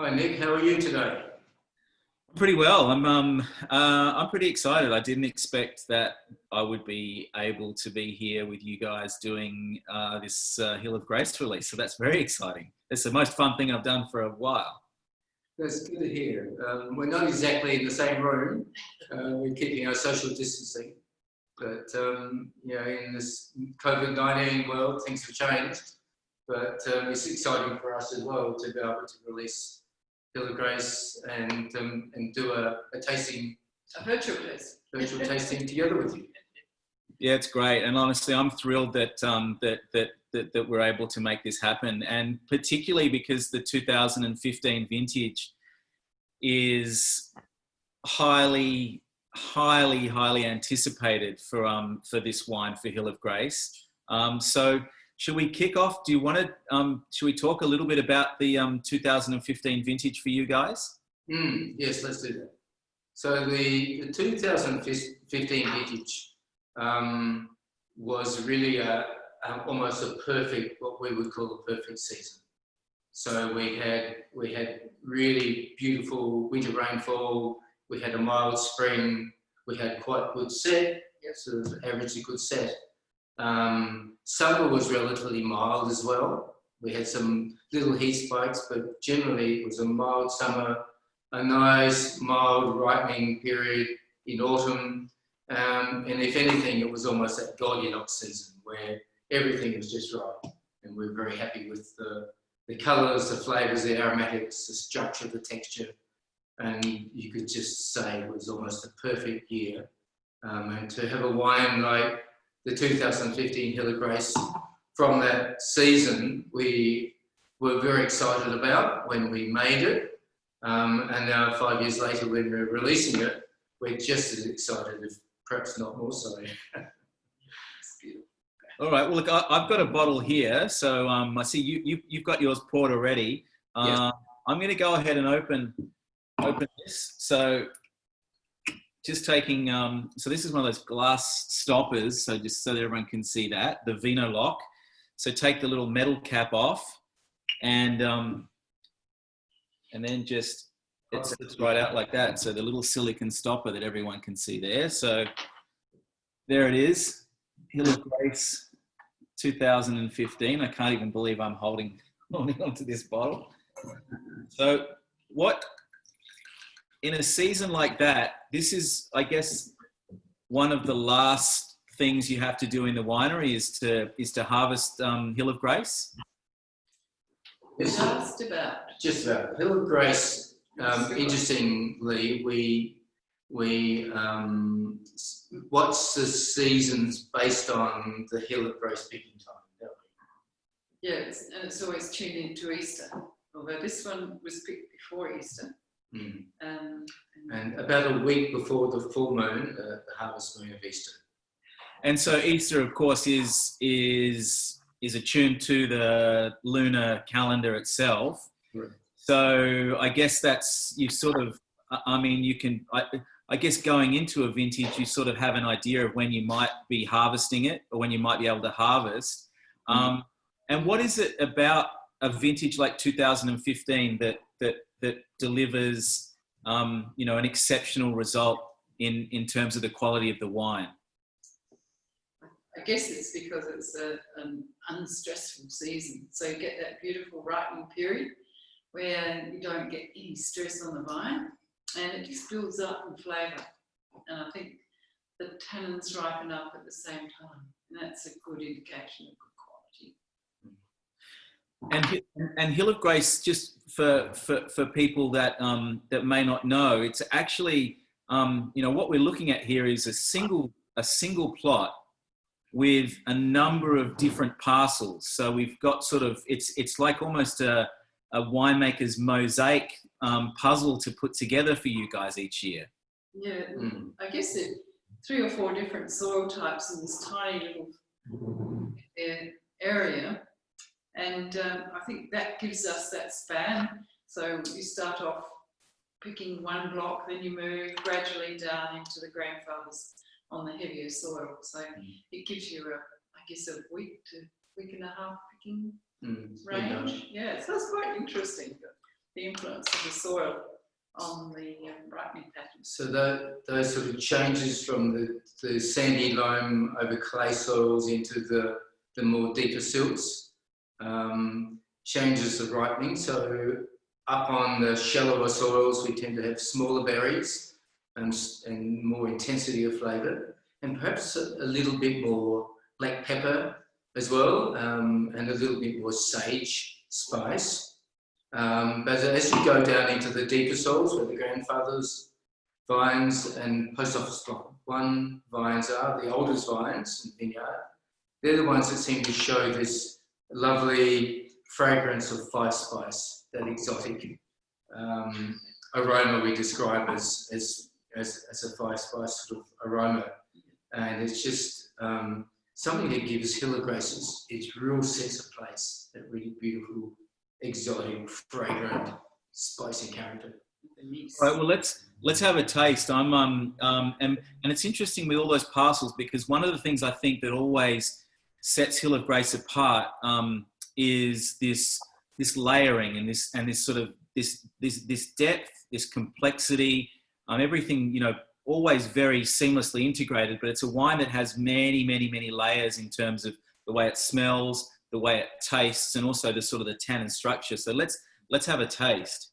Hi Nick, how are you today? Pretty well. I'm pretty excited. I didn't expect that I would be able to be here with you guys doing this Hill of Grace release. So that's very exciting. It's the most fun thing I've done for a while. That's good to hear. We're not exactly in the same room. We're keeping our social distancing, but in this COVID-19 world, things have changed. But it's exciting for us as well to be able to release Hill of Grace and do a tasting, a virtual tasting together with you. Yeah, it's great, and honestly, I'm thrilled that that we're able to make this happen, and particularly because the 2015 vintage is highly anticipated for this wine for Hill of Grace. So. Should we kick off? Do you want to, should we talk a little bit about the 2015 vintage for you guys? Yes, let's do that. So the 2015 vintage was really almost a perfect, what we would call a perfect season. So we had really beautiful winter rainfall, we had a mild spring, we had quite good set, sort of averagely good set. Summer was relatively mild as well. We had some little heat spikes, but generally it was a mild summer, a nice mild ripening period in autumn. And if anything, it was almost that Goldilocks season where everything was just right. And we were very happy with the colours, the flavours, the aromatics, the structure, the texture. And you could just say it was almost a perfect year. And to have a wine like the 2015 Hill of Grace from that season, we were very excited about when we made it. And now 5 years later, when we're releasing it, we're just as excited, if perhaps not more so. It's beautiful. All right. Well, look, I've got a bottle here. So I see you've got yours poured already. Yes. I'm going to go ahead and open this. So just taking, so this is one of those glass stoppers, so just so that everyone can see that, the Vino lock. So take the little metal cap off and then just, it slips right out like that. So the little silicone stopper that everyone can see there. So there it is, Hill of Grace 2015. I can't even believe I'm holding onto this bottle. So in a season like that, this is, I guess, one of the last things you have to do in the winery is to harvest Hill of Grace. Just about. Hill of Grace. Interestingly, we watch the seasons based on the Hill of Grace picking time, don't we? Yeah, and it's always tuned into Easter. Although this one was picked before Easter. And about a week before the full moon, the harvest moon of Easter. And so Easter, of course, is attuned to the lunar calendar itself. Right. So I guess that's, you sort of, I mean, you can, I guess going into a vintage, you sort of have an idea of when you might be harvesting it or when you might be able to harvest. And what is it about a vintage like 2015 that delivers, an exceptional result in terms of the quality of the wine? I guess it's because it's an unstressful season. So you get that beautiful ripening period where you don't get any stress on the vine and it just builds up in flavour. And I think the tannins ripen up at the same time. And that's a good indication of good quality. And Hill of Grace, just for people that that may not know, it's actually what we're looking at here is a single plot with a number of different parcels. So we've got sort of it's like almost a winemaker's mosaic puzzle to put together for you guys each year. Yeah, I guess 3 or 4 different soil types in this tiny little area. And I think that gives us that span. So you start off picking one block, then you move gradually down into the grandfathers on the heavier soil. So it gives you, a week to week and a half picking range. Yeah, so it's quite interesting. the influence of the soil on the ripening pattern. So those sort of changes from the sandy loam over clay soils into the more deeper silts changes the ripening. So up on the shallower soils, we tend to have smaller berries and more intensity of flavour, and perhaps a little bit more black pepper as well, and a little bit more sage spice. But as you go down into the deeper soils, where the grandfather's vines and post office block 1 vines are, the oldest vines in vineyard, they're the ones that seem to show this lovely fragrance of five spice, that exotic aroma we describe as a five spice sort of aroma. And it's just something that gives Hill of Grace its real sense of place, that really beautiful, exotic, fragrant, spicy character. All right, well, let's have a taste. And it's interesting with all those parcels, because one of the things I think that always sets Hill of Grace apart is this layering and this sort of this depth, this complexity, everything, you know, always very seamlessly integrated. But it's a wine that has many layers in terms of the way it smells, the way it tastes, and also the sort of the tannin structure. So let's have a taste.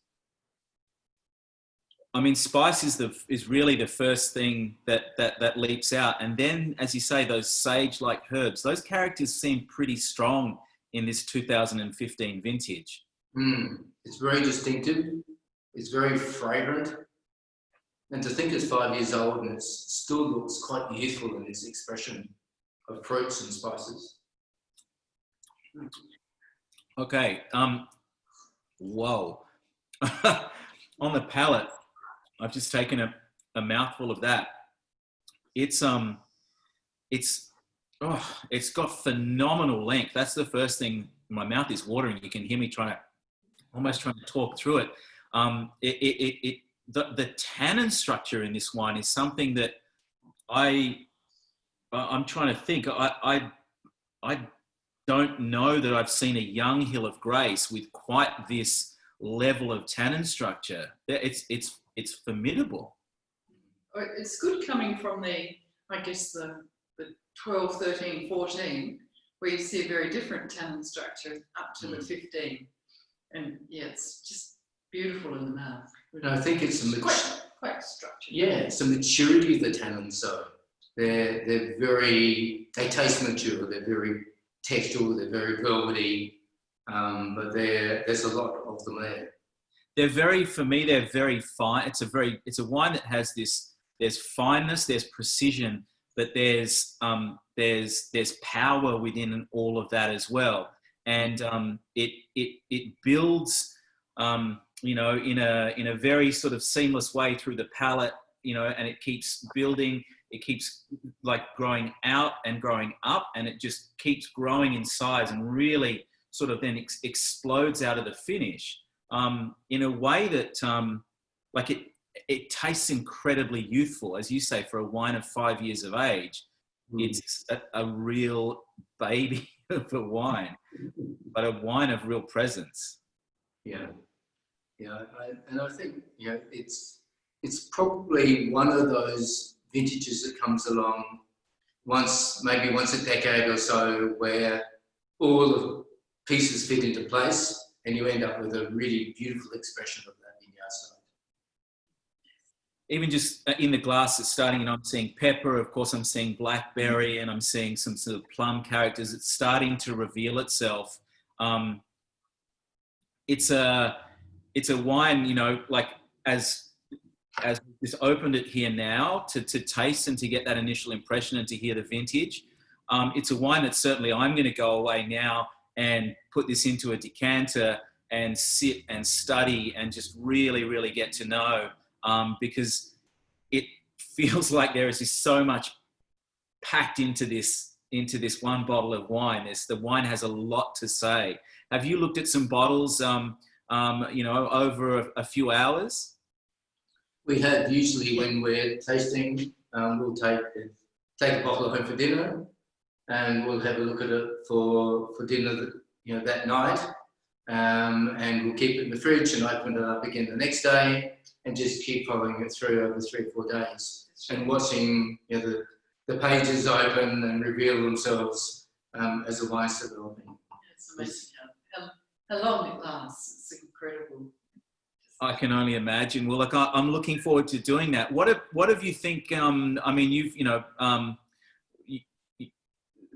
I mean, spice is really the first thing that leaps out, and then, as you say, those sage-like herbs. Those characters seem pretty strong in this 2015 vintage. It's very distinctive. It's very fragrant, and to think it's 5 years old and it still looks quite youthful in its expression of fruits and spices. Okay. Whoa. On the palate, I've just taken a mouthful of that. It's got phenomenal length. That's the first thing. My mouth is watering. You can hear me almost trying to talk through it. The tannin structure in this wine is something that I'm trying to think. I don't know that I've seen a young Hill of Grace with quite this level of tannin structure. It's formidable. It's good coming from the 12, 13, 14, where you see a very different tannin structure up to the 15. And yeah, it's just beautiful in the mouth. And I think it's quite structured. Yeah, it's the maturity of the tannins. So they taste mature. They're very textural. They're very velvety. But there's a lot of them there. They're very fine. It's a wine that has there's fineness, there's precision, but there's power within all of that as well. And it builds, you know, in a very sort of seamless way through the palate, you know, and it keeps building. It keeps like growing out and growing up, and it just keeps growing in size and really sort of then explodes out of the finish in a way that it tastes incredibly youthful, as you say, for a wine of 5 years of age. It's a real baby of a wine, but a wine of real presence. Yeah. I think, you know, it's probably one of those vintages that comes along maybe once a decade or so, where all the pieces fit into place and you end up with a really beautiful expression of that vineyard side. Even just in the glass, it's starting, and I'm seeing pepper, of course I'm seeing blackberry, and I'm seeing some sort of plum characters. It's starting to reveal itself. It's a wine, you know, like as we've just opened it here now to taste and to get that initial impression and to hear the vintage. It's a wine that certainly I'm going to go away now and put this into a decanter and sit and study and just really get to know. Because it feels like there is just so much packed into this one bottle of wine. The wine has a lot to say. Have you looked at some bottles, you know, over a few hours? We have. Usually when we're tasting, we'll take a bottle home for dinner, and we'll have a look at it for dinner, you know, that night. and we'll keep it in the fridge and open it up again the next day, and just keep following it through over 3 or 4 days, and watching the pages open and reveal themselves as the wine's developing. It's amazing how long it lasts. It's incredible. I can only imagine. Well, look, I'm looking forward to doing that. What have you think? I mean,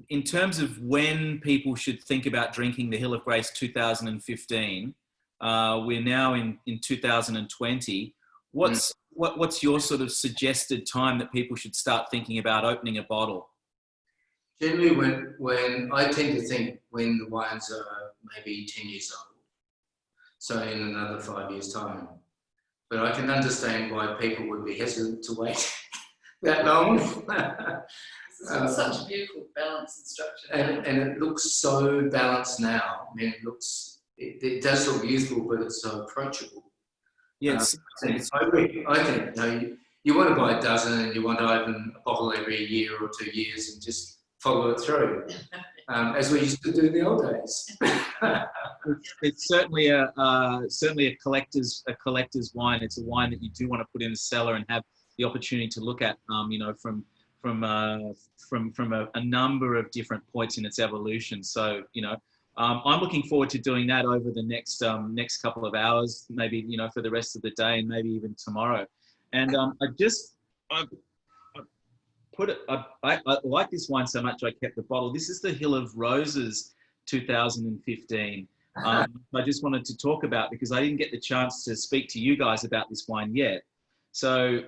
in terms of when people should think about drinking the Hill of Grace 2015, we're now in 2020. What's your sort of suggested time that people should start thinking about opening a bottle? Generally, when I tend to think when the wines are maybe 10 years old, so in another 5 years' time. But I can understand why people would be hesitant to wait that long. It's such a beautiful balance and structure. And it looks so balanced now. I mean, it does look youthful, but it's so approachable. Yes. I think you want to buy a dozen and you want to open a bottle every year or 2 years and just follow it through, as we used to do in the old days. It's certainly a collector's wine. It's a wine that you do want to put in the cellar and have the opportunity to look at, from a number of different points in its evolution. So, I'm looking forward to doing that over the next couple of hours, maybe, for the rest of the day and maybe even tomorrow. And I like this wine so much I kept the bottle. This is the Hill of Roses 2015. I just wanted to talk about, because I didn't get the chance to speak to you guys about this wine yet. So,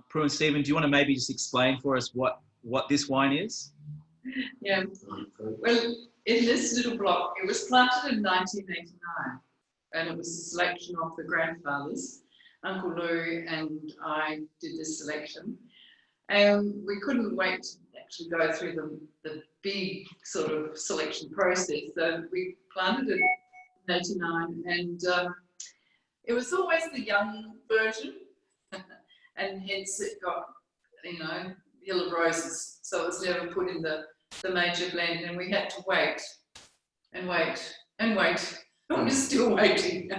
Prue and Stephen, do you want to maybe just explain for us what this wine is? Yeah. Well, in this little block, it was planted in 1989, and it was a selection of the grandfathers. Uncle Lou and I did this selection, and we couldn't wait to actually go through the big sort of selection process. So we planted it in 89, and it was always the young version, and hence it got, Hill of Roses. So it was never put in the major blend, and we had to wait and wait and wait. We're still waiting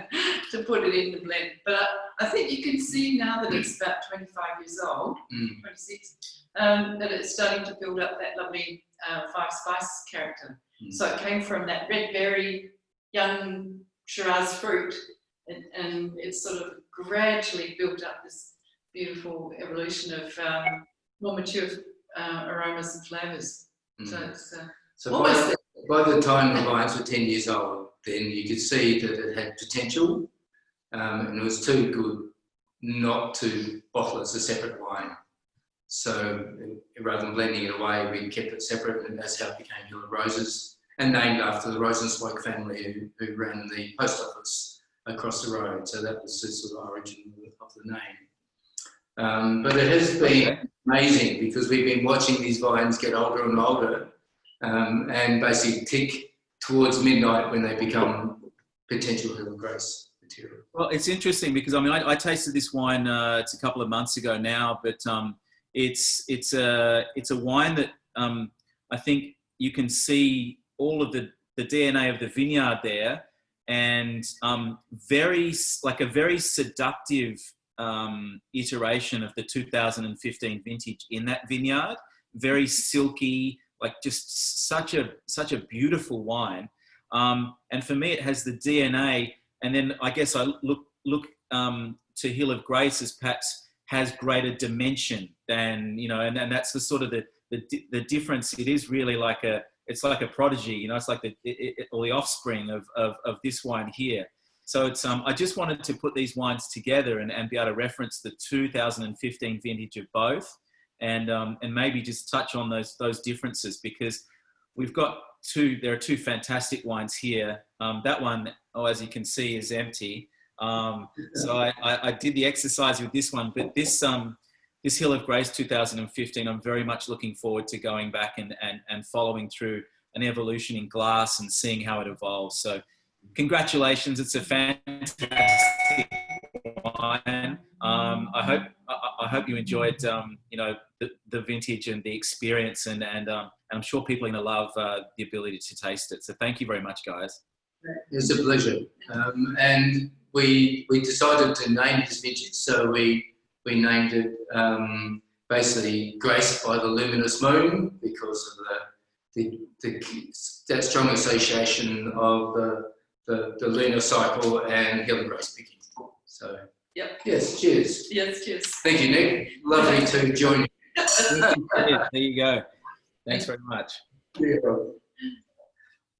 to put it in the blend. But I think you can see now that it's about 25 years old, 26, that it's starting to build up that lovely 5 spice character. So it came from that red berry, young Shiraz fruit, and it's sort of gradually built up this beautiful evolution of more mature aromas and flavours. So by the time the vines were 10 years old, then you could see that it had potential, and it was too good not to bottle as a separate wine. So rather than blending it away, we kept it separate, and that's how it became Hill of Roses, and named after the Rosenzweig family who ran the post office across the road. So that was the sort of origin of the name. But it has been amazing, because we've been watching these vines get older and older, and basically tick towards midnight when they become potential Hill of Grace material. Well, it's interesting because I tasted this wine it's a couple of months ago now, but it's a wine that I think you can see all of the DNA of the vineyard there, and a very seductive iteration of the 2015 vintage in that vineyard. Very silky, like just such a beautiful wine. And for me, it has the DNA. And then I guess I look to Hill of Grace as perhaps has greater dimension than, and that's the sort of the difference. It is really it's like a prodigy, it's like the offspring of this wine here. So it's I just wanted to put these wines together and be able to reference the 2015 vintage of both, and maybe just touch on those differences, because we've got there are two fantastic wines here. That one, as you can see, is empty. So I did the exercise with this one, but this Hill of Grace 2015, I'm very much looking forward to going back and following through an evolution in glass and seeing how it evolves. So congratulations, it's a fantastic wine. I hope you enjoyed the vintage and the experience, and I'm sure people are going to love the ability to taste it. So thank you very much, guys. It's a pleasure. And we decided to name this vintage, so we named it basically graced by the luminous moon because of that strong association of the lunar cycle and hill and grace picking. So, Yep. yes, cheers. Yes, cheers. Thank you, Nick. Lovely to join you. There you go. Thanks very much. Yeah.